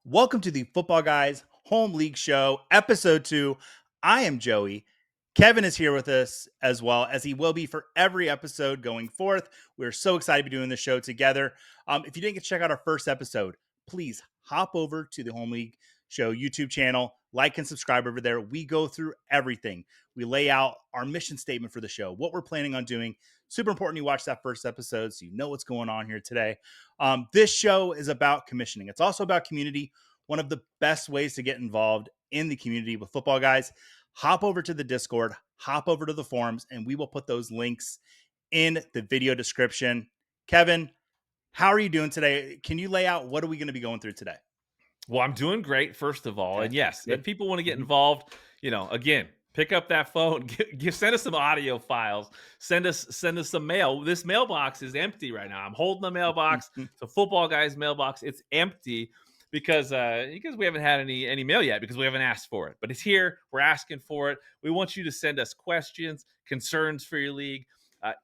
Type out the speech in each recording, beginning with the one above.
Welcome to the Football Guys Home League Show, episode 2. I am Joey. Kevin is here with us as well, as he will be for every episode going forth. We're so excited to be doing this show together. If you didn't get to check out our first episode, please hop over to the Home League Show YouTube channel, like and subscribe over there. We go through everything. We lay out our mission statement for the show, what we're planning on doing. Super important you watch that first episode so you know what's going on here today. This show is about commissioning. It's also about community. One of the best ways to get involved in the community with Football Guys, hop over to the Discord, hop over to the forums, and we will put those links in the video description. Kevin, how are you doing today? Can you lay out what are we going to be going through today? Well, I'm doing great, first of all. Okay, And yes, good. if people want to get involved, again, pick up that phone, send us some audio files, send us some mail. This mailbox is empty right now. I'm holding the mailbox. It's a Football Guys mailbox. It's empty because we haven't had any mail yet, because we haven't asked for it. But it's here. We're asking for it. We want you to send us questions, concerns for your league.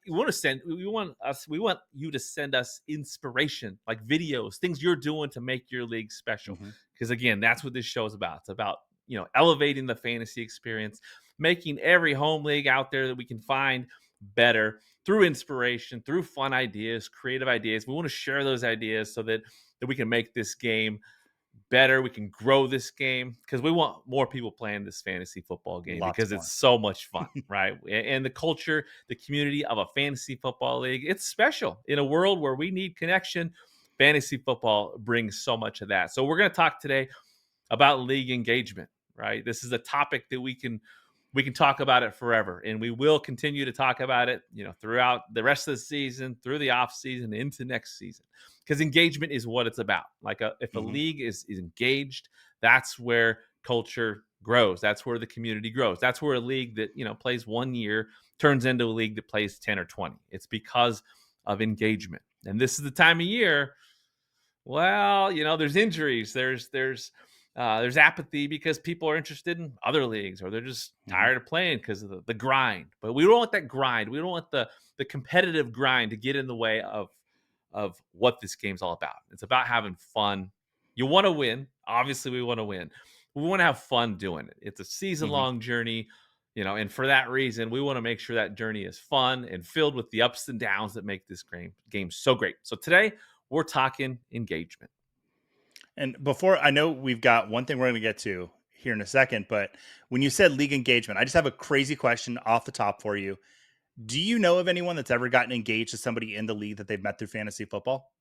We want you to send us inspiration, like videos, things you're doing to make your league special. Because again, that's what this show is about. It's about, elevating the fantasy experience, making every home league out there that we can find better through inspiration, through fun ideas, creative ideas. We want to share those ideas so that we can make this game better. We can grow this game because we want more people playing this fantasy football game. Lots Because more. it's so much fun, right? And the culture, the community of a fantasy football league, it's special. In a world where we need connection, fantasy football brings so much of that. So we're going to talk today about league engagement, right? This is a topic that we can talk about it forever, and we will continue to talk about it, throughout the rest of the season, through the off season, into next season, because engagement is what it's about. Like if a league is engaged, that's where culture grows. That's where the community grows. That's where a league that plays 1 year turns into a league that plays 10 or 20. It's because of engagement. And this is the time of year. Well, there's injuries. There's apathy because people are interested in other leagues, or they're just tired of playing because of the grind. But we don't want that grind. We don't want the competitive grind to get in the way of what this game's all about. It's about having fun. You want to win. Obviously, we want to win. We want to have fun doing it. It's a season-long journey, and for that reason, we want to make sure that journey is fun and filled with the ups and downs that make this game so great. So today, we're talking engagement. And before, I know we've got one thing we're going to get to here in a second, but when you said league engagement, I just have a crazy question off the top for you. Do you know of anyone that's ever gotten engaged to somebody in the league that they've met through fantasy football?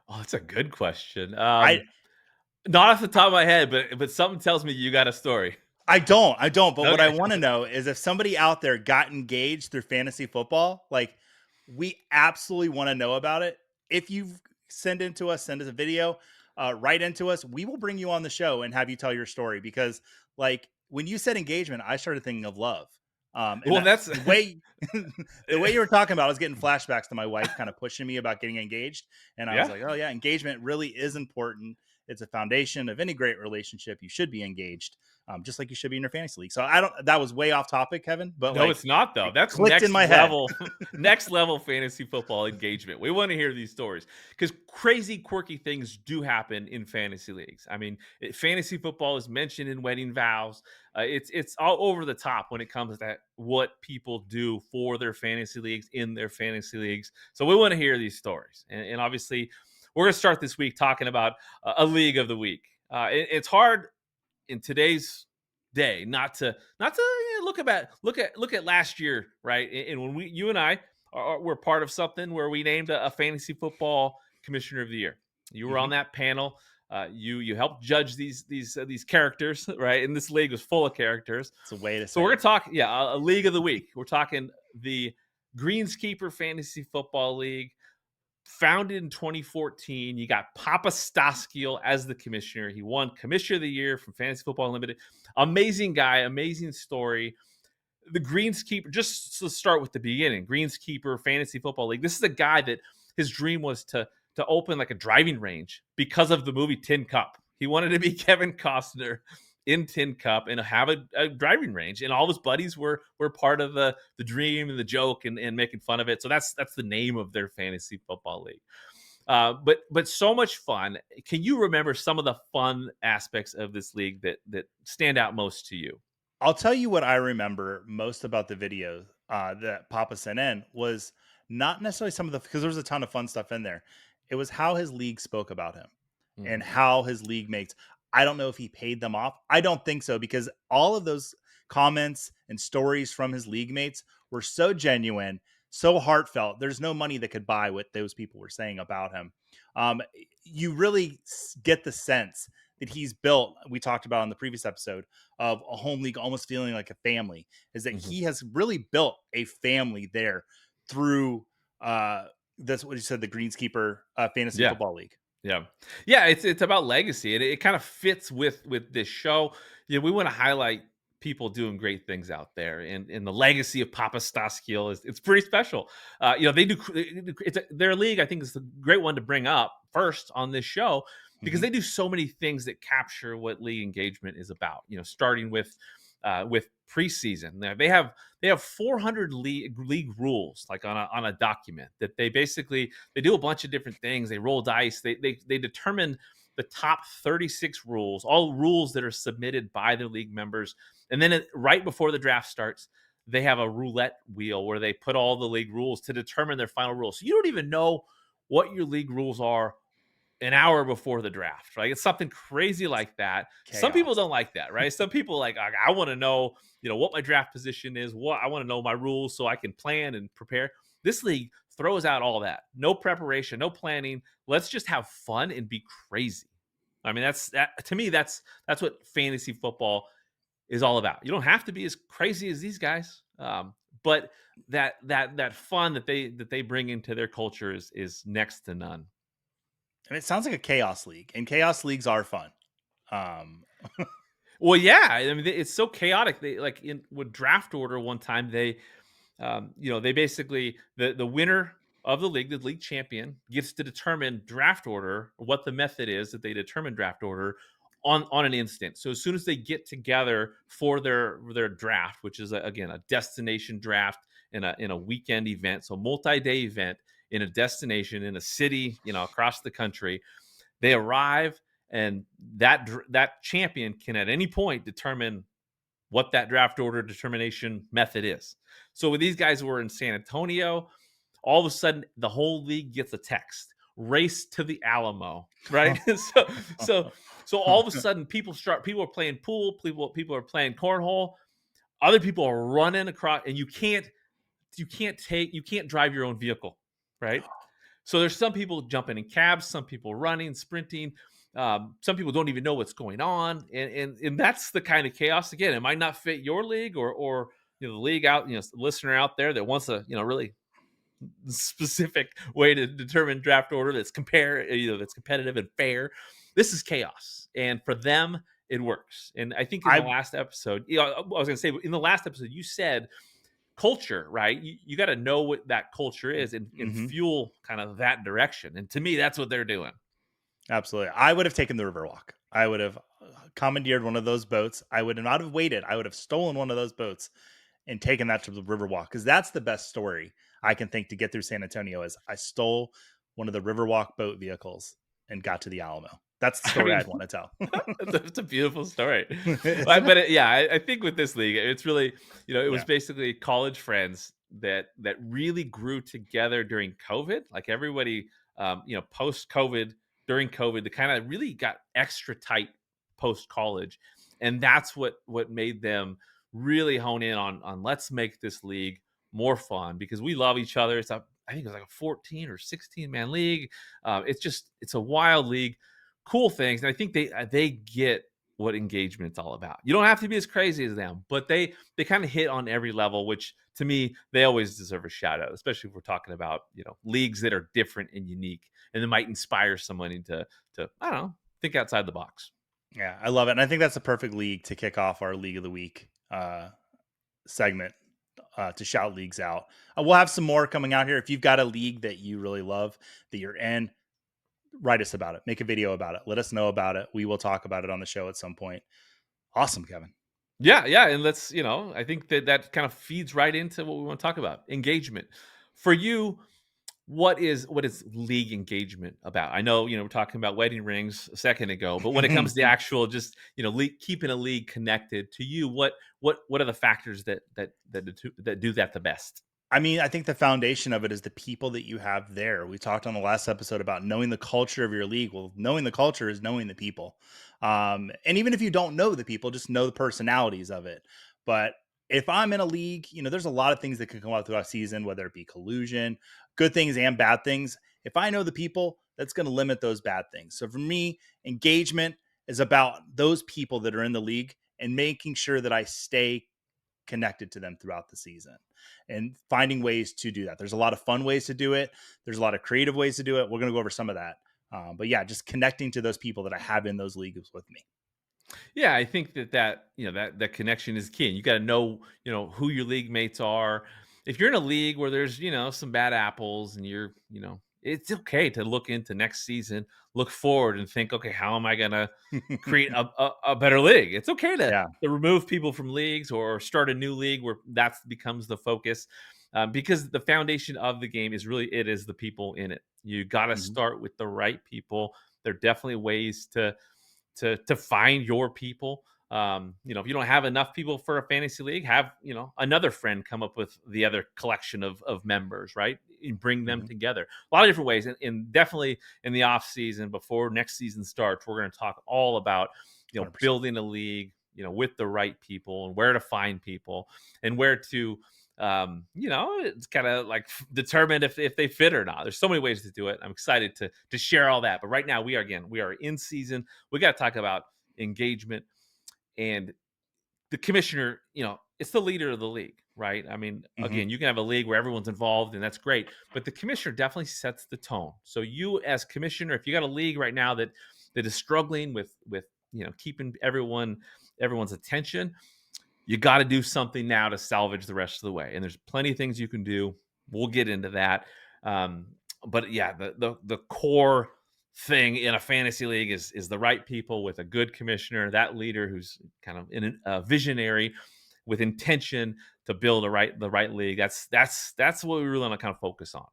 Oh, that's a good question. I Not off the top of my head, but something tells me you got a story. I don't. But what I Okay. want to know is if somebody out there got engaged through fantasy football, like, we absolutely want to know about it. If you send us a video, write into us. We will bring you on the show and have you tell your story, because, like, when you said engagement, I started thinking of love. And Well, that's the way the way you were talking about, I was getting flashbacks to my wife kind of pushing me about getting engaged, and I was yeah. like, oh yeah, engagement really is important. It's a foundation of any great relationship. You should be engaged, just like you should be in your fantasy league. So I don't. That was way off topic, Kevin, but No, like, it's not though. it That's clicked in next my head. level, next level fantasy football engagement. We want to hear these stories because crazy, quirky things do happen in fantasy leagues. I mean, fantasy football is mentioned in wedding vows. It's all over the top when it comes to what people do for their fantasy leagues, in their fantasy leagues. So we want to hear these stories, and obviously, we're going to start this week talking about a league of the week. It's hard in today's day not to look at last year, right? And when you and I were part of something where we named a fantasy football commissioner of the year. You were on that panel. You helped judge these characters, right? And this league was full of characters. It's a way to So say we're it. gonna talk, a league of the week. We're talking the Greenskeeper Fantasy Football League, founded in 2014. You got Papa Staskiel as the commissioner. He won Commissioner of the Year from Fantasy Football Unlimited. Amazing guy, amazing story. The Greenskeeper, just to start with the beginning, Greenskeeper Fantasy Football League. This is a guy that his dream was to open like a driving range because of the movie Tin Cup. He wanted to be Kevin Costner in Tin Cup and have a driving range, and all of his buddies were part of the dream and the joke and making fun of it. So that's the name of their fantasy football league. But so much fun. Can you remember some of the fun aspects of this league that stand out most to you? I'll tell you what I remember most about the video that Papa sent in was not necessarily some of the, because there was a ton of fun stuff in there. It was how his league spoke about him and Mhm. how his league mates. I don't know if he paid them off. I don't think so, because all of those comments and stories from his league mates were so genuine, so heartfelt. There's no money that could buy what those people were saying about him. You really get the sense that he's built. We talked about on the previous episode of a home league almost feeling like a family, is that Mhm. he has really built a family there through that's what you said, the Greenskeeper Fantasy Yeah. Football League. Yeah. Yeah, it's about legacy, and it kind of fits with this show. We wanna highlight people doing great things out there, and the legacy of Papa Staskiel is it's pretty special. They do their league, I think, is a great one to bring up first on this show because Hmm. they do so many things that capture what league engagement is about, starting with preseason. Now, they have 400 league rules, like on a document that they do a bunch of different things. They roll dice. They determine the top 36 rules, all rules that are submitted by the league members, and then right before the draft starts, they have a roulette wheel where they put all the league rules to determine their final rules. So you don't even know what your league rules are an hour before the draft, right? It's something crazy like that. Some people Chaos. don't like that, right? Some people like, I want to know, what my draft position is, what I want to know my rules so I can plan and prepare. This league throws out all that. No preparation, no planning. Let's just have fun and be crazy. I mean, that's that to me, that's what fantasy football is all about. You don't have to be as crazy as these guys. But that fun that they bring into their culture is next to none. And it sounds like a chaos league, and chaos leagues are fun. Um, Well, yeah, I mean, it's so chaotic. They like in with draft order one time. They basically the winner of the league champion, gets to determine draft order, what the method is that they determine draft order on an instant. So as soon as they get together for their draft, which is again a destination draft in a weekend event, so multi-day event in a destination in a city, across the country, they arrive, and that champion can at any point determine what that draft order determination method is. So with these guys who were in San Antonio, all of a sudden the whole league gets a text: race to the Alamo, right? So all of a sudden people are playing pool, people are playing cornhole, other people are running across, and you can't drive your own vehicle, right? So there's some people jumping in cabs, some people running, sprinting. Some people don't even know what's going on, and that's the kind of chaos. Again, it might not fit your league, or the league out, listener out there that wants a really specific way to determine draft order that's competitive and fair. This is chaos, and for them, it works. And I think in the I last episode, I was going to say, in the last episode, you said culture, right? You got to know what that culture is, and mhm. fuel kind of that direction. And to me, that's what they're doing. Absolutely. I would have taken the Riverwalk. I would have commandeered one of those boats. I would not have waited. I would have stolen one of those boats and taken that to the Riverwalk, because that's the best story I can think to get through San Antonio is I stole one of the Riverwalk boat vehicles and got to the Alamo. That's the I story mean, I'd want to tell. it's a beautiful story. Isn't it? But I think with this league, it's really, it was Yeah. basically college friends that really grew together during COVID. Like everybody, post COVID, during COVID, they kind of really got extra tight post college, and that's what made them really hone in on let's make this league more fun because we love each other. I think it was like a 14 or 16 man league. It's a wild league, cool things. And I think they get what engagement's all about. You don't have to be as crazy as them, but they kind of hit on every level, which to me they always deserve a shout out, especially if we're talking about leagues that are different and unique, and that might inspire someone to I don't know, think outside the box. Yeah, I love it. And I think that's a perfect league to kick off our League of the Week segment, to shout leagues out. We'll have some more coming out here. If you've got a league that you really love that you're in, write us about it. Make a video about it. Let us know about it. We will talk about it on the show at some point. Awesome, Kevin. Yeah, and I think that kind of feeds right into what we want to talk about: engagement. For you, what is league engagement about? I know, we're talking about wedding rings a second ago, but when it comes to actual just, keeping a league connected to you, what are the factors that do that the best? I mean, I think the foundation of it is the people that you have there. We talked on the last episode about knowing the culture of your league. Well, knowing the culture is knowing the people. And even if you don't know the people, just know the personalities of it. But if I'm in a league, there's a lot of things that can come out throughout a season, whether it be collusion, good things and bad things. If I know the people, that's going to limit those bad things. So for me, engagement is about those people that are in the league and making sure that I stay connected to them throughout the season and finding ways to do that. There's a lot of fun ways to do it. There's a lot of creative ways to do it. We're going to go over some of that. But yeah, just connecting to those people that I have in those leagues with me. Yeah, I think that connection is key. And you got to know, who your league mates are. If you're in a league where there's, some bad apples and it's okay to look into next season, look forward and think, okay, how am I going to create a better league? It's okay Yeah. to remove people from leagues or start a new league where that becomes the focus. Because the foundation of the game it is the people in it. You got to Mhm. start with the right people. There are definitely ways to find your people. If you don't have enough people for a fantasy league, have another friend come up with the other collection of members, right? And bring them Mhm. together. A lot of different ways, and definitely in the off season before next season starts, we're going to talk all about 100%. building a league, with the right people and where to find people and where to it's kind of like determine if they fit or not. There's so many ways to do it. I'm excited to share all that. But right now we are in season. We got to talk about engagement and the commissioner, it's the leader of the league, right? I mean, Mhm. again, you can have a league where everyone's involved and that's great, but the commissioner definitely sets the tone. So you as commissioner, if you got a league right now that is struggling with keeping everyone's attention, you got to do something now to salvage the rest of the way. And there's plenty of things you can do. We'll get into that. Um, but yeah, the core thing in a fantasy league is the right people with a good commissioner, that leader who's kind of a visionary with intention to build the right league. That's what we really want to kind of focus on.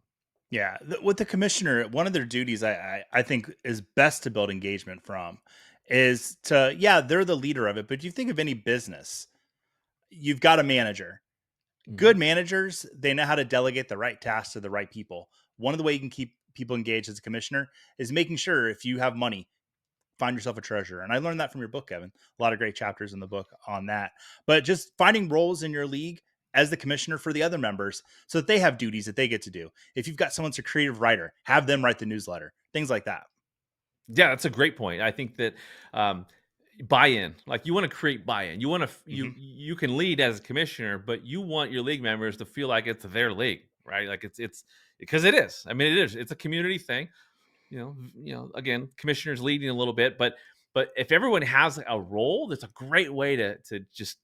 Yeah. With the commissioner, one of their duties I think is best to build engagement from is to, yeah, they're the leader of it. But you think of any business, you've got a manager. Mhm. Good managers, they know how to delegate the right tasks to the right people. One of the way you can keep people engaged as a commissioner is making sure if you have money, find yourself a treasurer. And I learned that from your book, Kevin. A lot of great chapters in the book on that. But just finding roles in your league as the commissioner for the other members so that they have duties that they get to do. If you've got someone's a creative writer, have them write the newsletter, things like that. Yeah, that's a great point. I think that um, buy-in, like you want to create buy-in. You want to Hmm. you can lead as a commissioner, but you want your league members to feel like it's their league, right? Like it's because it is. I mean, it is. It's a community thing. Again, commissioners leading a little bit, but if everyone has a role, that's a great way to just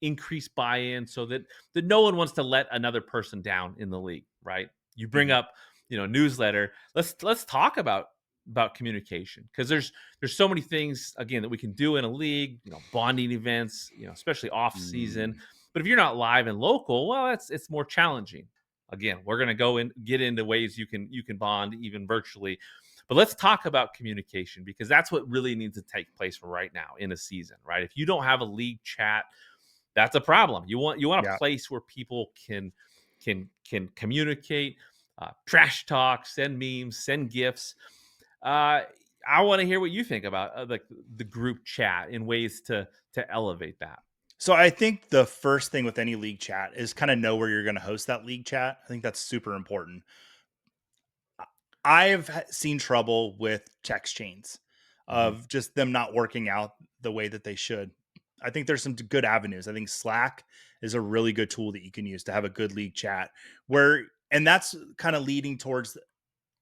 increase buy-in so that no one wants to let another person down in the league, right? You bring Hmm. up, newsletter. Let's talk about communication because there's so many things again that we can do in a league, bonding events, especially off season. Mm. But if you're not live and local, well, it's more challenging. Again, we're going to get into ways you can bond even virtually, but let's talk about communication because that's what really needs to take place for right now in a season, right? If you don't have a league chat, that's a problem. You want a Yeah. place where people can communicate, trash talk, send memes, send gifts. Uh, I want to hear what you think about the group chat in ways to elevate that. So I think the first thing with any league chat is kind of know where you're going to host that league chat. I think that's super important. I've seen trouble with text chains Mhm. of just them not working out the way that they should. I think there's some good avenues. I think Slack is a really good tool that you can use to have a good league chat where, and that's kind of leading towards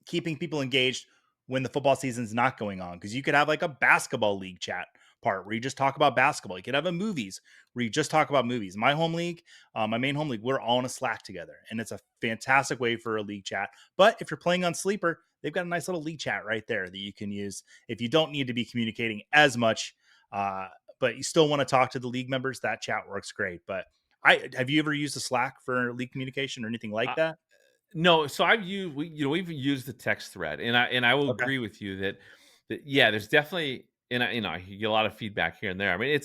keeping people engaged when the football season's not going on. Because you could have like a basketball league chat part where you just talk about basketball. You could have a movies where you just talk about movies. My home league, my main home league, we're all in a Slack together, and it's a fantastic way for a league chat. But if you're playing on Sleeper, they've got a nice little league chat right there that you can use if you don't need to be communicating as much. Uh, but you still want to talk to the league members. That chat works great. But I have you ever used a Slack for league communication or anything like Uh, that? No, so we've used the text thread, and I will Okay. agree with you that yeah, there's definitely, and I get a lot of feedback here and there. I mean,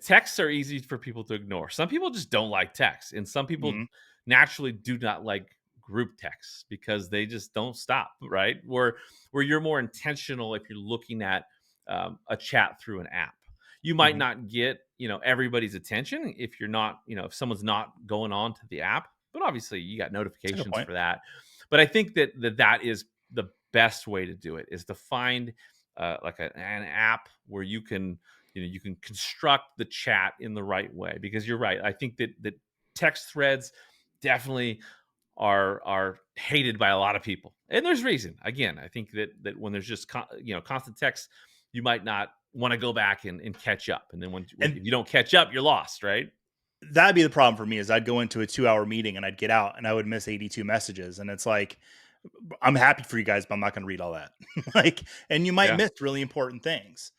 texts are easy for people to ignore. Some people just don't like text, and some people Mhm. naturally do not like group texts because they just don't stop. Right, where you're more intentional if you're looking at a chat through an app. You might Mhm. not get everybody's attention if you're not if someone's not going on to the app, but obviously you got That's a good notifications point. for that. But I think that is the best way to do it, is to find like an app where you can construct the chat in the right way, because you're right. I think that text threads definitely are hated by a lot of people, and there's reason. Again, I think that when there's just constant text, you might not want to go back and catch up, and then And if you don't catch up, you're lost, right? that'd be the problem for me is I'd go into a 2-hour meeting and I'd get out and I would miss 82 messages. And it's like, I'm happy for you guys, but I'm not going to read all that. Like, and you might Yeah. miss really important things.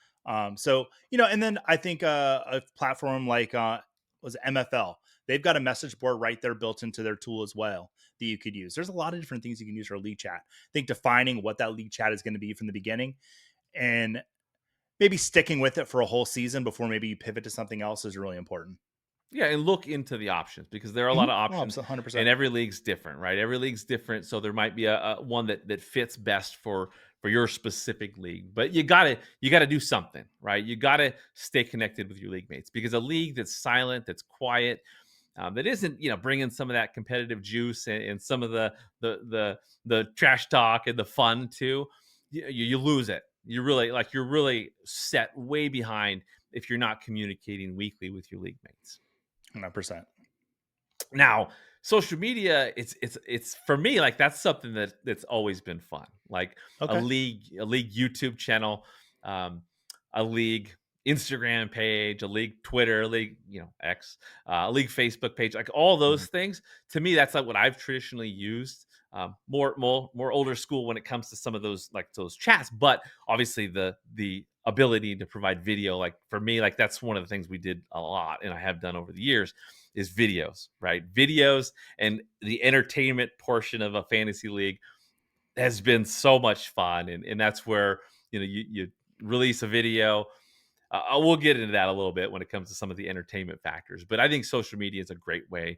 So, and then I think a platform like, was it MFL? They've got a message board right there built into their tool as well that you could use. There's a lot of different things you can use for a league chat. I think defining what that league chat is going to be from the beginning and maybe sticking with it for a whole season before maybe you pivot to something else is really important. Yeah, and look into the options, because there are a lot of Oh, options, and 100%. every league's different, right? Every league's different, so there might be a one that fits best for your specific league. But you gotta do something, right? You gotta stay connected with your league mates, because a league that's silent, that's quiet, that isn't bringing some of that competitive juice and some of the trash talk and the fun too, you lose it. You're really set way behind if you're not communicating weekly with your league mates. 100%. Now, social media, it's for me, like, that's something that's always been fun. Like Okay. a league YouTube channel, um, a league Instagram page, a league Twitter, a league, X, a league Facebook page, like all Mhm. those things. To me, that's like what I've traditionally used. More older school when it comes to some of those, like those chats, but obviously the ability to provide video, like for me, like that's one of the things we did a lot, and I have done over the years, is videos, right? Videos and the entertainment portion of a fantasy league has been so much fun, and that's where you release a video. We'll get into that a little bit when it comes to some of the entertainment factors, but I think social media is a great way,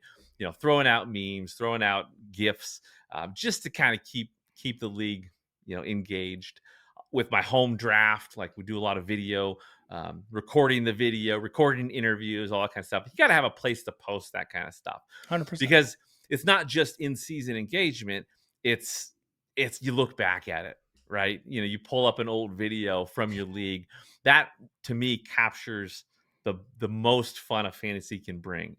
throwing out memes, throwing out gifs, just to kind of keep the league, engaged. With my home draft, like we do a lot of video, recording the video, recording interviews, all that kind of stuff. You got to have a place to post that kind of stuff, 100%. because it's not just in season engagement. It's you look back at it, right? You pull up an old video from your league. That, to me, captures the most fun a fantasy league can bring.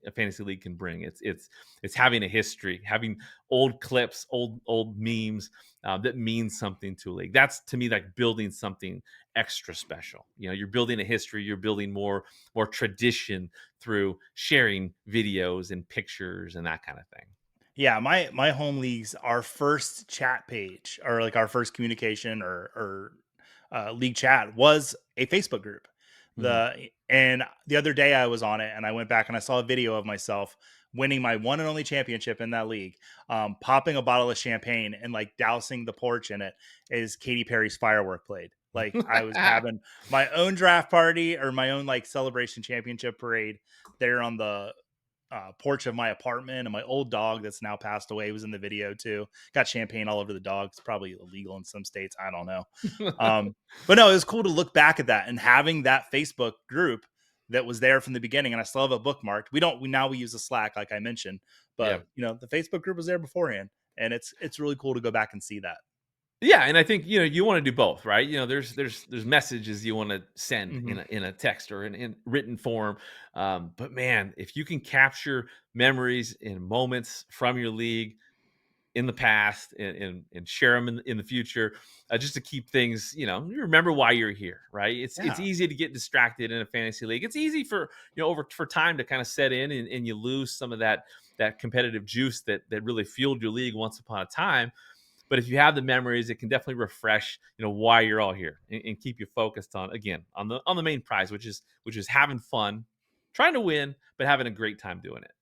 It's having a history, having old clips, old memes, that means something to a league. That's, to me, like building something extra special. You're building a history, you're building more tradition through sharing videos and pictures and that kind of thing. Yeah, my home leagues, our first chat page or like our first communication or league chat was a Facebook group. Mhm. The other day I was on it and I went back and I saw a video of myself winning my one and only championship in that league, popping a bottle of champagne and like dousing the porch in it as Katy Perry's firework played. Like I was having my own draft party or my own like celebration championship parade there on the porch of my apartment, and my old dog that's now passed away was in the video too. Got champagne all over the dog. It's probably illegal in some states. I don't know. But no, it was cool to look back at that and having that Facebook group that was there from the beginning. And I still have it bookmarked. We use a Slack, like I mentioned, Yeah. but the Facebook group was there beforehand. And it's really cool to go back and see that. Yeah, and I think you want to do both, right? There's messages you want to send Hmm. in a text or in written form, but man, if you can capture memories and moments from your league in the past, and share them in the future, just to keep things, you remember why you're here, right? It's Yeah. easy to get distracted in a fantasy league. It's easy for over for time to kind of set in, and you lose some of that competitive juice that really fueled your league once upon a time. But if you have the memories, it can definitely refresh, why you're all here, and keep you focused on, again, on the main prize, which is having fun, trying to win, but having a great time doing it.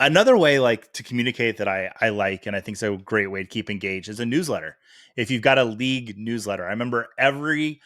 Another way like to communicate that I like and I think is a great way to keep engaged is a newsletter. If you've got a league newsletter, I remember every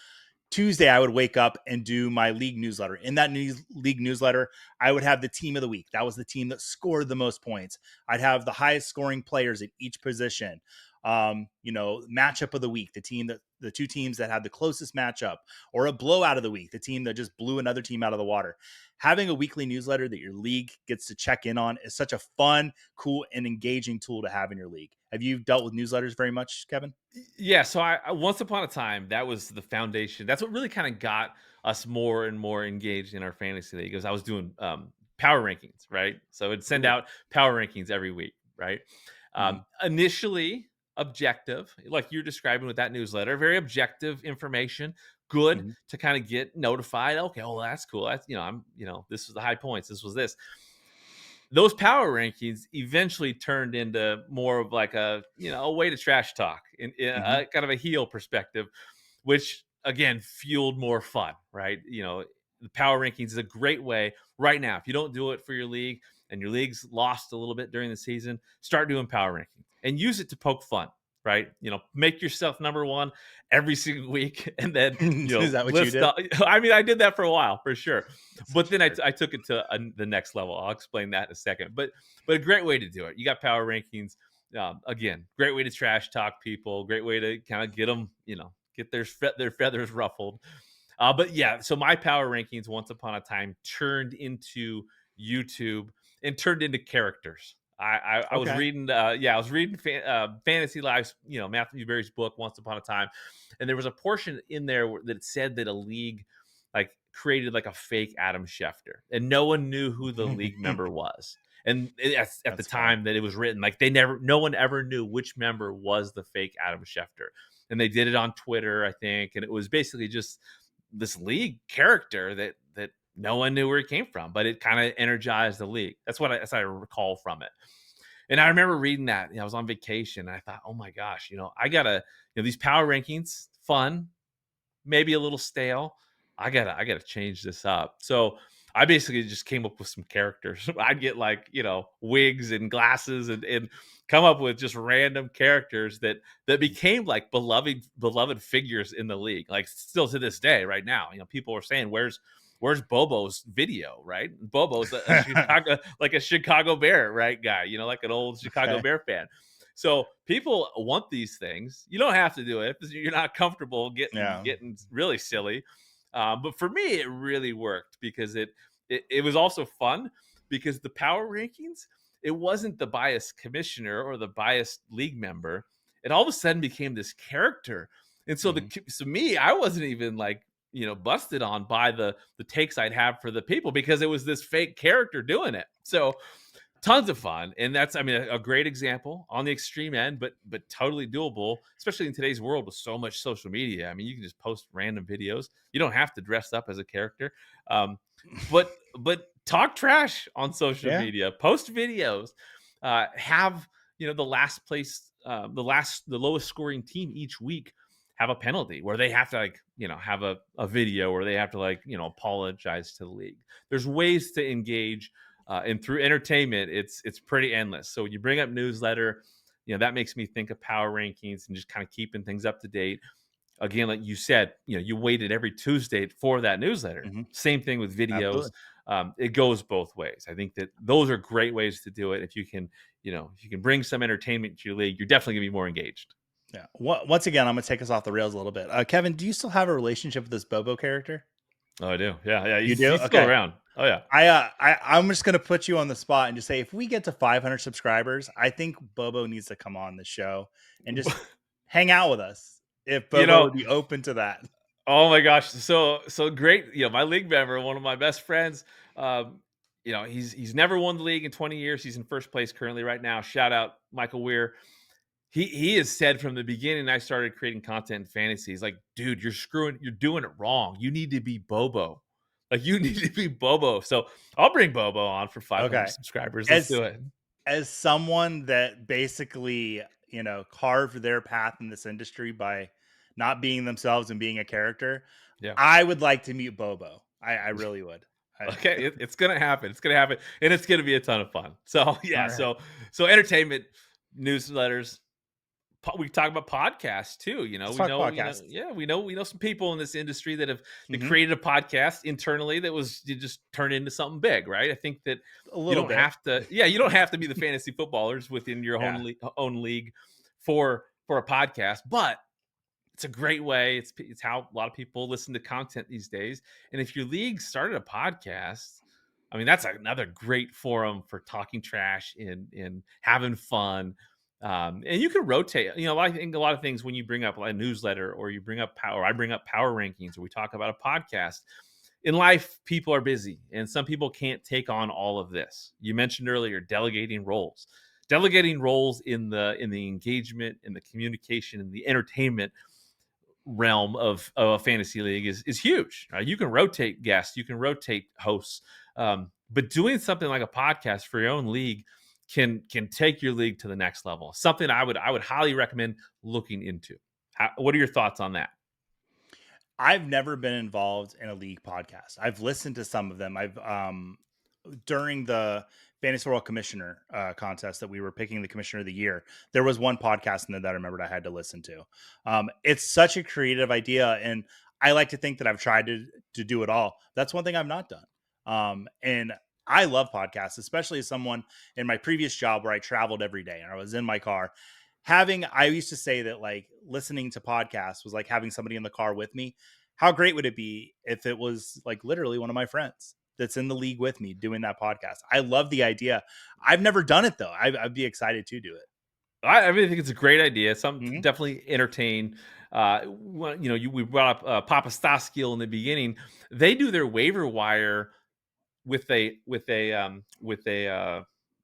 Tuesday, I would wake up and do my league newsletter. In that league newsletter, I would have the team of the week. That was the team that scored the most points. I'd have the highest scoring players at each position. Matchup of the week, the two teams that had the closest matchup, or a blowout of the week, the team that just blew another team out of the water. Having a weekly newsletter that your league gets to check in on is such a fun, cool, and engaging tool to have in your league. Have you dealt with newsletters very much, Kevin? Yeah, so I once upon a time, that was the foundation. That's what really kind of got us more and more engaged in our fantasy league. Because I was doing power rankings, right? So it'd send Cool. out power rankings every week, right? Mhm. Initially objective, like you're describing with that newsletter, very objective information, good Mhm. to kind of get notified. Okay, oh, that's cool. That's this was the high points. This was this. Those power rankings eventually turned into more of like a way to trash talk in Mhm. a kind of a heel perspective, which again fueled more fun, right? The power rankings is a great way right now. If you don't do it for your league and your league's lost a little bit during the season, start doing power rankings and use it to poke fun, right? Make yourself number one every single week, and then Is that what you list. did? I mean, I did that for a while for sure, but Such a then I, jerk. I took it to the next level. I'll explain that in a second. But a great way to do it. You got power rankings. Again, great way to trash talk people. Great way to kind of get them, get their feathers ruffled. But yeah, so my power rankings once upon a time turned into YouTube and turned into characters. I was Okay. reading, I was reading Fantasy Lives, Matthew Berry's book Once Upon a Time, and there was a portion in there that said that a league like created like a fake Adam Schefter, and no one knew who the league member was. And at the That's funny. time that it was written, like no one ever knew which member was the fake Adam Schefter. And they did it on Twitter, I think, and it was basically just this league character that no one knew where he came from, but it kind of energized the league. That's what I recall from it. And I remember reading that. I was on vacation. And I thought, oh my gosh, I gotta, these power rankings, fun, maybe a little stale. I gotta change this up. So I basically just came up with some characters. I'd get like, wigs and glasses and come up with just random characters that became like beloved figures in the league. Like still to this day, right now, people are saying, Where's Bobo's video, right? Bobo's a Chicago, like a Chicago Bear, right? Guy, like an old Chicago Okay. Bear fan. So people want these things. You don't have to do it if you're not comfortable getting Yeah. getting really silly. But for me, it really worked because it was also fun because the power rankings, it wasn't the biased commissioner or the biased league member. It all of a sudden became this character, and so Mhm. me, I wasn't even like busted on by the takes I'd have for the people because it was this fake character doing it. So tons of fun, and that's, I mean, a great example on the extreme end, but totally doable, especially in today's world with so much social media. I mean, you can just post random videos. You don't have to dress up as a character, um, but talk trash on social Yeah. media, post videos, have the last place, the lowest scoring team each week have a penalty where they have to like have a video where they have to like apologize to the league. There's ways to engage, and through entertainment, it's pretty endless. So when you bring up newsletter, that makes me think of power rankings and just kind of keeping things up to date. Again, like you said, you waited every Tuesday for that newsletter. Mhm. Same thing with videos. Absolutely. It goes both ways. I think that those are great ways to do it. If you can, if you can bring some entertainment to your league, you're definitely gonna be more engaged. Yeah. Once again, I'm gonna take us off the rails a little bit. Kevin, do you still have a relationship with this Bobo character? Oh, I do. Yeah, yeah. You He's do? he's still Okay. around. Oh yeah. I'm just gonna put you on the spot and just say if we get to 500 subscribers, I think Bobo needs to come on the show and just hang out with us. If you Bobo know, would be open to that. Oh my gosh, so great! My league member, one of my best friends. Um, he's never won the league in 20 years. He's in first place currently right now. Shout out Michael Weir. He has said from the beginning I started creating content in fantasy. He's like, dude, you're doing it wrong. You need to be Bobo. Like you need to be Bobo. So I'll bring Bobo on for 500 Okay. subscribers. Let's As do it. as someone that basically, carved their path in this industry by not being themselves and being a character, Yeah. I would like to meet Bobo. I really would. Okay, it's gonna happen. It's gonna happen, and it's gonna be a ton of fun. So All yeah, right. so entertainment, newsletters. We talk about podcasts too. Let's talk podcasts. Yeah, we know some people in this industry that Hmm. created a podcast internally that was you just turned into something big, right? I think that A you little don't bit. have to. Yeah, you don't have to be the fantasy footballers within your Yeah. own league for a podcast, but it's a great way. It's how a lot of people listen to content these days. And if your league started a podcast, I mean, that's another great forum for talking trash and having fun. And you can rotate. I think a lot of things when you bring up like a newsletter or you bring up power, I bring up power rankings, or we talk about a podcast. In life, people are busy, and some people can't take on all of this. You mentioned earlier delegating roles. Delegating roles in the engagement, in the communication, in the entertainment realm of a fantasy league is huge. You can rotate guests, you can rotate hosts, but doing something like a podcast for your own league can take your league to the next level. Something I would highly recommend looking into. What are your thoughts on that? I've never been involved in a league podcast. I've listened to some of them. I've during the Fantasy World Commissioner contest that we were picking the Commissioner of the Year, there was one podcast in there that I remembered I had to listen to. It's such a creative idea, and I like to think that I've tried to do it all. That's one thing I've not done. And I love podcasts, especially as someone in my previous job where I traveled every day and I was in my car. I used to say that like listening to podcasts was like having somebody in the car with me. How great would it be if it was like literally one of my friends that's in the league with me doing that podcast? I love the idea. I've never done it though. I'd be excited to do it. I really think it's a great idea. Some Hmm. definitely entertain. We brought up Papa Staskill in the beginning. They do their waiver wire with a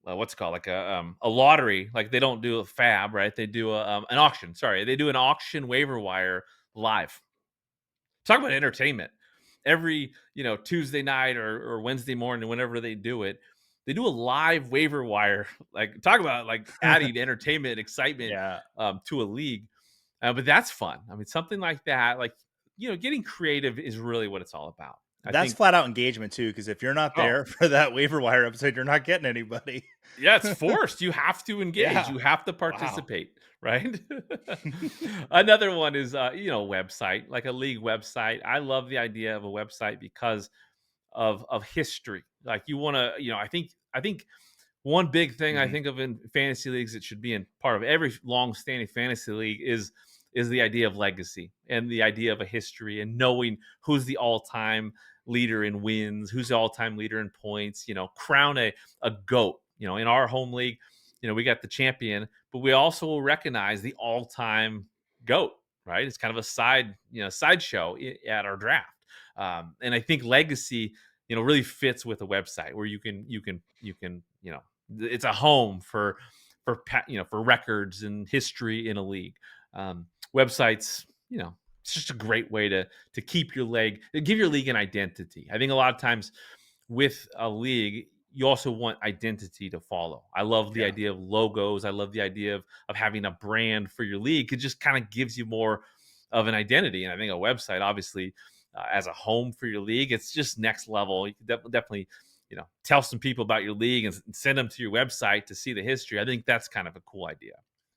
what's it called, like a lottery. Like they don't do a fab, right? They do an auction. Sorry, they do an auction waiver wire live. Talk about entertainment. Every Tuesday night or Wednesday morning, whenever they do it, they do a live waiver wire. Like talk about like adding entertainment, excitement Yeah. to a league. But that's fun. I mean, something like that, like getting creative is really what it's all about. I That's think. flat out engagement too, because if you're not Oh, there for that waiver wire episode, you're not getting anybody. yeah, it's forced. You have to engage. Yeah. You have to Wow. participate, right? Another one is website, like a league website. I love the idea of a website because of history. Like you want to, I think one big thing I Hmm. think of in fantasy leagues that should be in part of every long-standing fantasy league is the idea of legacy and the idea of a history and knowing who's the all-time leader in wins, who's the all-time leader in points. Crown a goat. In our home league, we got the champion, but we also will recognize the all-time goat. Right? It's kind of a sideshow at our draft. And I think legacy, really fits with a website where you can it's a home for records and history in a league. Websites, it's just a great way to keep your leg, give your league an identity. I think a lot of times with a league, you also want identity to follow. I love the Yeah. idea of logos. I love the idea of having a brand for your league. It just kind of gives you more of an identity. And I think a website, obviously, as a home for your league, it's just next level. You can definitely, tell some people about your league and send them to your website to see the history. I think that's kind of a cool idea.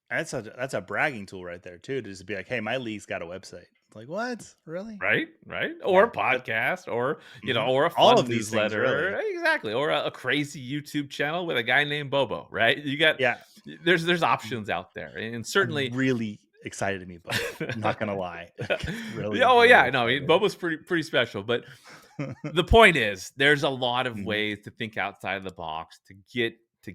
That's a bragging tool right there too, to just be like, hey, my league's got a website. It's like, what? Really? Right, or Yeah. a podcast, or Mhm. or a All fun of these things really. newsletter, exactly, or a crazy YouTube channel with a guy named Bobo, right? You got Yeah. there's options out there, and certainly. Really excited to meet Bobo. I'm not gonna lie. Yeah, Really, oh really yeah, no, excited. Bobo's pretty special, but the point is there's a lot of Mhm. ways to think outside of the box to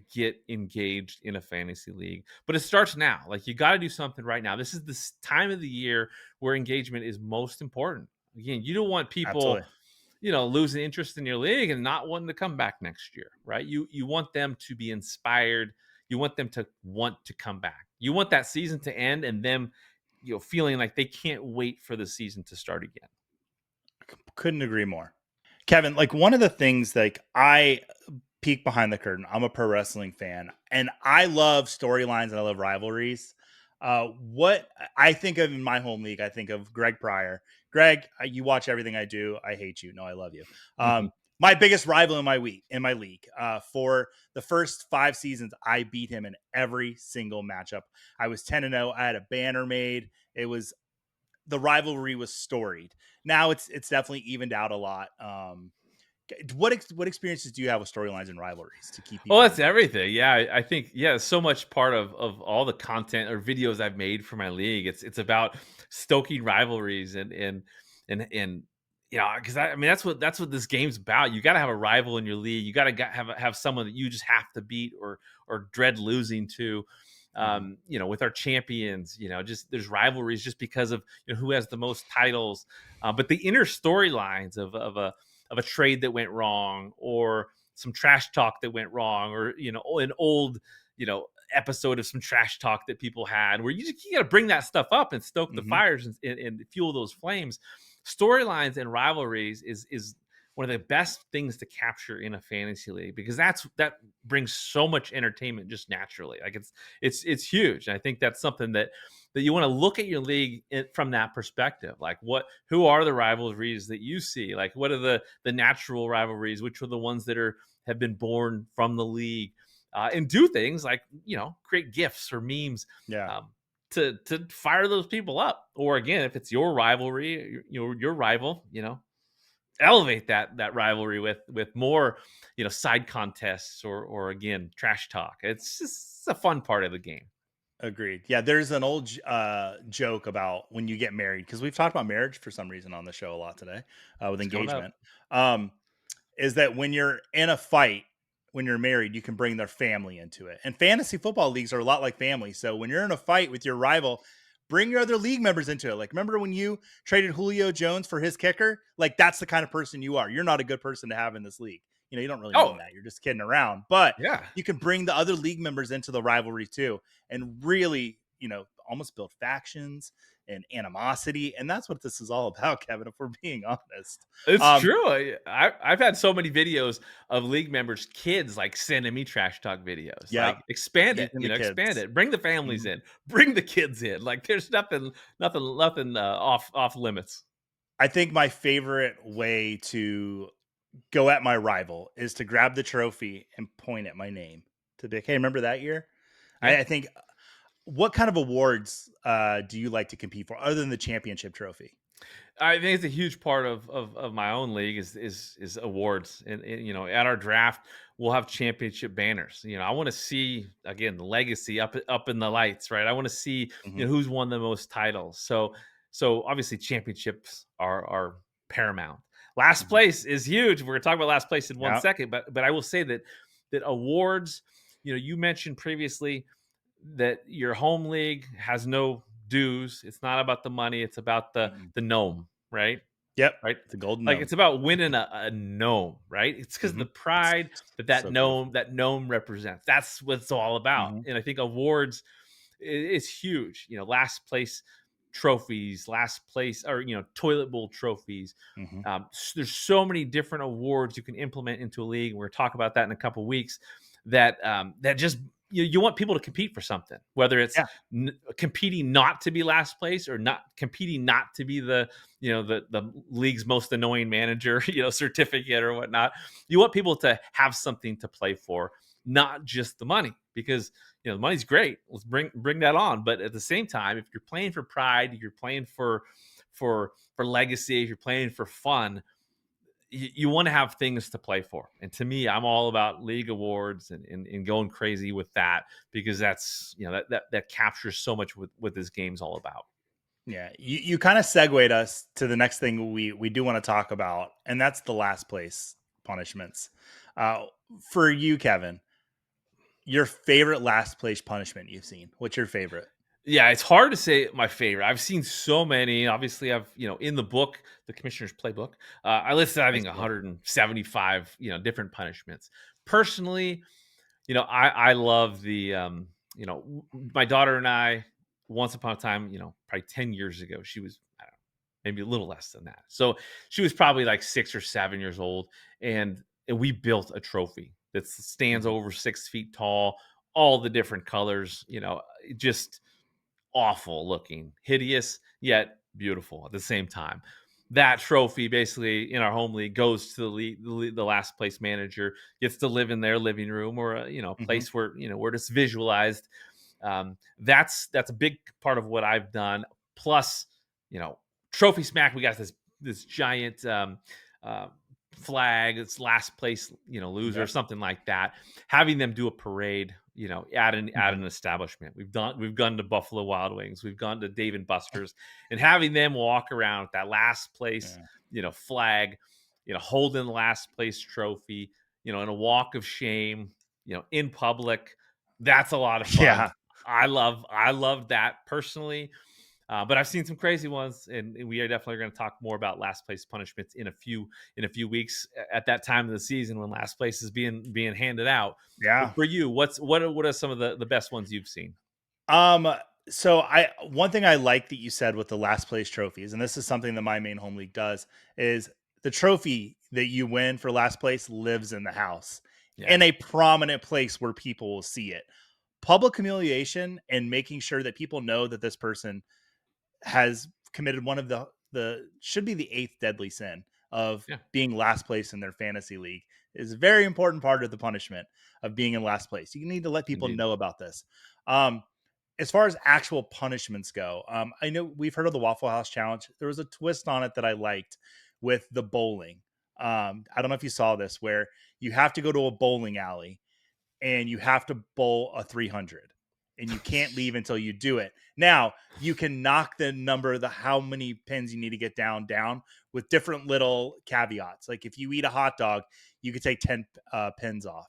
get engaged in a fantasy league, but it starts now. Like you got to do something right now. This is this time of the year where engagement is most important. Again, you don't want people Absolutely. losing interest in your league and not wanting to come back next year, right? You want them to be inspired. You want them to want to come back. You want that season to end and them feeling like they can't wait for the season to start again. Couldn't agree more. Kevin, like one of the things like I peek behind the curtain. I'm a pro wrestling fan and I love storylines and I love rivalries. What I think of in my home league, I think of Greg Pryor. Greg, you watch everything I do. I hate you. No, I love you. My biggest rival in my league. For the first 5 seasons, I beat him in every single matchup. I was 10-0. I had a banner made. It was the rivalry was storied. Now it's definitely evened out a lot. What experiences do you have with storylines and rivalries to keep Well, people that's engaged? everything. Yeah, I think so much part of all the content or videos I've made for my league. It's about stoking rivalries and because I mean that's what this game's about. You got to have a rival in your league. You got to have someone that you just have to beat or dread losing to. Mm-hmm. With our champions, just there's rivalries just because of who has the most titles. But the inner storylines of a trade that went wrong, or some trash talk that went wrong, or an old episode of some trash talk that people had, where you got to bring that stuff up and stoke the Mm-hmm. fires and fuel those flames. Storylines and rivalries is one of the best things to capture in a fantasy league, because that brings so much entertainment just naturally. Like it's huge. And I think that's something that you want to look at your league from that perspective. Like, who are the rivalries that you see? Like, what are the natural rivalries? Which are the ones that have been born from the league? And do things like create gifs or memes, Yeah. um, to fire those people up. Or again, if it's your rivalry, your rival, elevate that rivalry with more side contests, or again trash talk. It's a fun part of the game. Agreed. Yeah, there's an old joke about when you get married, because we've talked about marriage for some reason on the show a lot today, with It's coming up. engagement. Um, is that when you're in a fight, when you're married, you can bring their family into it. And fantasy football leagues are a lot like family. So when you're in a fight with your rival, bring your other league members into it. Like, remember when you traded Julio Jones for his kicker? Like, that's the kind of person you are. You're not a good person to have in this league. You don't really mean Oh that. You're just kidding around. But yeah. you can bring the other league members into the rivalry too, and really, almost build factions and animosity. And that's what this is all about, Kevin, if we're being honest. It's Um, true. I've had so many videos of league members, kids like sending me trash talk videos. yep. Like, expand it, Using the expand kids. it. Bring the families Mhm. in. Bring the kids in. Like, there's nothing off limits. I think my favorite way to go at my rival is to grab the trophy and point at my name to be like, hey, remember that year? Yeah. I think, what kind of awards do you like to compete for other than the championship trophy? I think it's a huge part of my own league is awards, and at our draft we'll have championship banners. I want to see again the legacy up in the lights, right? I want to see Hmm. who's won the most titles. So obviously championships are paramount. Last Hmm. place is huge. We're gonna talk about last place in one Yeah. second, but I will say that awards. You mentioned previously that your home league has no dues. It's not about the money. It's about Mm-mm. the gnome, right? Yep. Right. The golden Like, gnome. it's about winning a gnome, right? It's because Hmm. the It's pride that so beautiful. gnome represents. That's what it's all about. Hmm. And I think awards is huge. Last place trophies, last place, or toilet bowl trophies. Hmm. There's so many different awards you can implement into a league. We're going to talk about that in a couple weeks. That just you want people to compete for something, whether it's Yeah. competing not to be last place, or not competing not to be the league's most annoying manager certificate or whatnot. You want people to have something to play for, not just the money, because the money's great. Let's bring that on. But at the same time, if you're playing for pride, you're playing for legacy, if you're playing for fun, you want to have things to play for. And to me, I'm all about league awards and going crazy with that, because that's that captures so much what this game's all about. Yeah. You kind of segued us to the next thing we do want to talk about, and that's the last place punishments. Uh, for you, Kevin, your favorite last place punishment you've seen? What's your favorite? Yeah, it's hard to say my favorite. I've seen so many. Obviously, I've in the book, the Commissioner's Playbook, I listed I Nice think book. 175 different punishments. Personally, I love my daughter and I. Once upon a time, probably 10 years ago, she was, I don't know, maybe a little less than that. So she was probably like 6 or 7 years old, and we built a trophy that stands Mhm. over 6 feet tall, all the different colors. Just awful looking, hideous, yet beautiful at the same time. that trophy basically in our home league goes to the last place manager, gets to live in their living room or a Hmm. place where where it's visualized. That's a big part of what I've done. Plus, you know, trophy smack. We got this giant uh, flag. It's last place, loser or Yep. something like that. Having them do a parade, at Hmm. an establishment. We've gone to Buffalo Wild Wings. We've gone to Dave and Buster's, and having them walk around with that last place, Yeah. flag, holding the last place trophy, in a walk of shame, in public. That's a lot of fun. Yeah. I love that personally. But I've seen some crazy ones, and we are definitely going to talk more about last place punishments in a few weeks at that time of the season when last place is being handed out. But Yeah. for you, what are some of the best ones you've seen? Um, so I one thing I like that you said with the last place trophies, and this is something that my main home league does, is the trophy that you win for last place lives in the house Yeah, in a prominent place where people will see it. Public humiliation and making sure that people know that this person has committed one of the should be the eighth deadly sin of yeah, being last place in their fantasy league is a very important part of the punishment of being in last place. You need to let people indeed. know about this. Um, as far as actual punishments go, I know we've heard of the Waffle House challenge. There was a twist on it that I liked with the bowling. I don't know if you saw this, where you have to go to a bowling alley and you have to bowl a 300 and you can't leave until you do it. Now, you can knock the number, the how many pins you need to get down with different little caveats. Like if you eat a hot dog, you could take 10 pins off.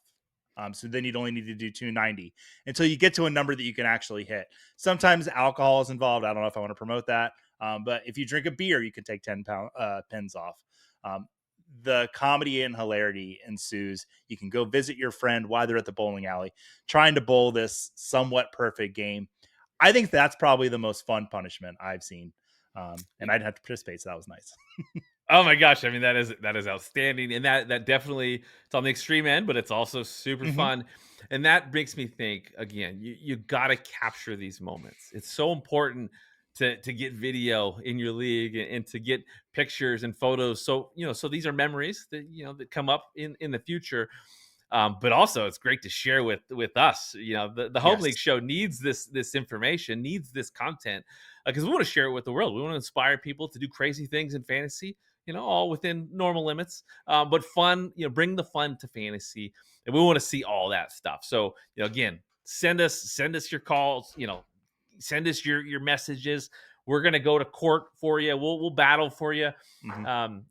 So then you'd only need to do 290 until you get to a number that you can actually hit. Sometimes alcohol is involved. I don't know if I want to promote that. But if you drink a beer, you can take 10 pins off. Um, the comedy and hilarity ensues. You can go visit your friend while they're at the bowling alley, trying to bowl this somewhat perfect game. I think that's probably the most fun punishment I've seen. And I didn't have to participate, so that was nice. Oh my gosh! I mean, that is outstanding, and that definitely it's on the extreme end, but it's also super Hmm. fun, and that makes me think again. You got to capture these moments. It's so important to get video in your league and to get pictures and photos. So so these are memories that that come up in the future. But also, it's great to share with us. The home Yes. league show needs this information, needs this content because we want to share it with the world. We want to inspire people to do crazy things in fantasy. All within normal limits, but fun. Bring the fun to fantasy, and we want to see all that stuff. So, again, send us your calls. Send us your messages. We're gonna go to court for you. We'll battle for you. Hmm. Um,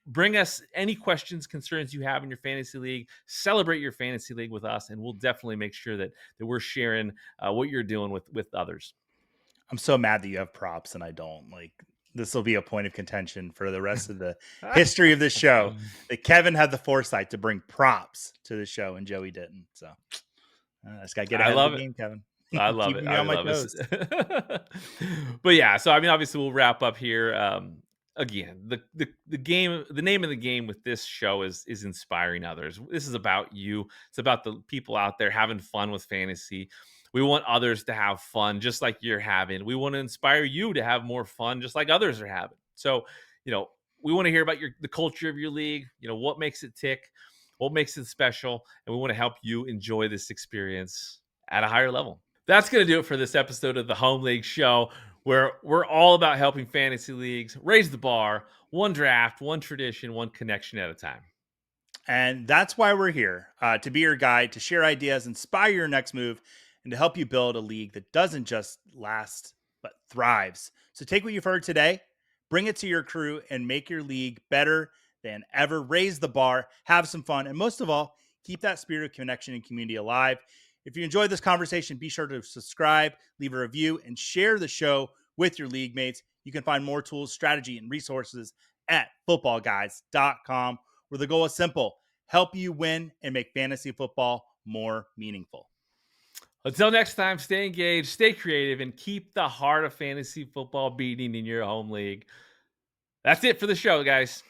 Bring us any questions, concerns you have in your fantasy league. Celebrate your fantasy league with us, and we'll definitely make sure that we're sharing what you're doing with others. I'm so mad that you have props and I don't. Like, this will be a point of contention for the rest of the history of this show that Kevin had the foresight to bring props to the show and Joey didn't. So I just got to get I ahead of the love it. game, Kevin. I love it. Keeping me I on my love toes. it. But yeah, so I mean, obviously, we'll wrap up here. Again, the game, the name of the game with this show is inspiring others. This is about you. It's about the people out there having fun with fantasy. We want others to have fun, just like you're having. We want to inspire you to have more fun, just like others are having. So, you know, we want to hear about the culture of your league. What makes it tick, what makes it special, and we want to help you enjoy this experience at a higher level. That's going to do it for this episode of the Home League Show, where we're all about helping fantasy leagues raise the bar, one draft, one tradition, one connection at a time. And that's why we're here, to be your guide, to share ideas, inspire your next move, and to help you build a league that doesn't just last, but thrives. So take what you've heard today, bring it to your crew, and make your league better than ever. Raise the bar, have some fun, and most of all, keep that spirit of connection and community alive. If you enjoyed this conversation, be sure to subscribe, leave a review, and share the show with your league mates. You can find more tools, strategy, and resources at footballguys.com, where the goal is simple: help you win and make fantasy football more meaningful. Until next time, stay engaged, stay creative, and keep the heart of fantasy football beating in your home league. That's it for the show, guys.